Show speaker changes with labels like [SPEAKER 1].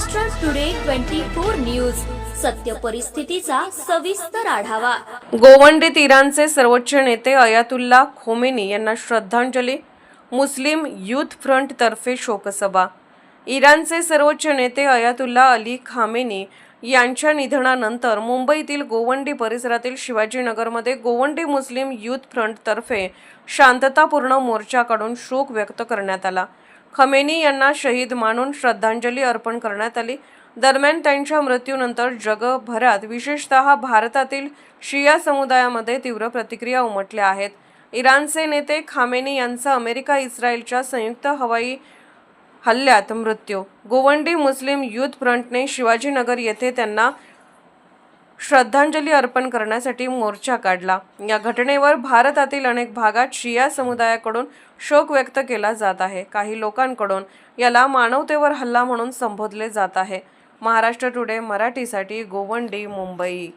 [SPEAKER 1] Maharashtra today 24 news सत्य परिस्थितीचा सविस्तर आढावा।
[SPEAKER 2] गोवंडीत इराणचे सर्वोच्च नेते अयातुल्ला खोमेनी यांना श्रद्धांजली। मुस्लिम यूथ फ्रंट तर्फे शोकसभा। इराणचे सर्वोच्च नेते अयातुल्ला अली खामेनी यांच्या निधनानंतर मुंबईतील गोवंडी परिसरातील शिवाजीनगरमध्ये गोवंडी मुस्लिम यूथ फ्रंट तर्फे शांततापूर्ण मोर्चा काढून शोक व्यक्त करण्यात आला। खमेनी यांना शहीद मानून श्रद्धांजली अर्पण करण्यात आली। दरम्यान त्यांच्या मृत्यूनंतर जगभरात विशेषतः भारतातील शिया समुदायामध्ये तीव्र प्रतिक्रिया उमटल्या आहेत। इराणचे नेते खामेनी यांचा अमेरिका-इस्रायलच्या संयुक्त हवाई हल्ल्यात मृत्यू। गोवंडी मुस्लिम यूथ फ्रंटने शिवाजीनगर येथे त्यांना श्रद्धांजली अर्पण करण्यासाठी मोर्चा काढला। या घटनेवर भारतातील अनेक भागात शिया समुदायाकडून शोक व्यक्त केला जात आहे। काही लोकांकडून याला मानवतेवर हल्ला म्हणून संबोधले जात आहे। महाराष्ट्र टुडे मराठीसाठी गोवंडी, मुंबई।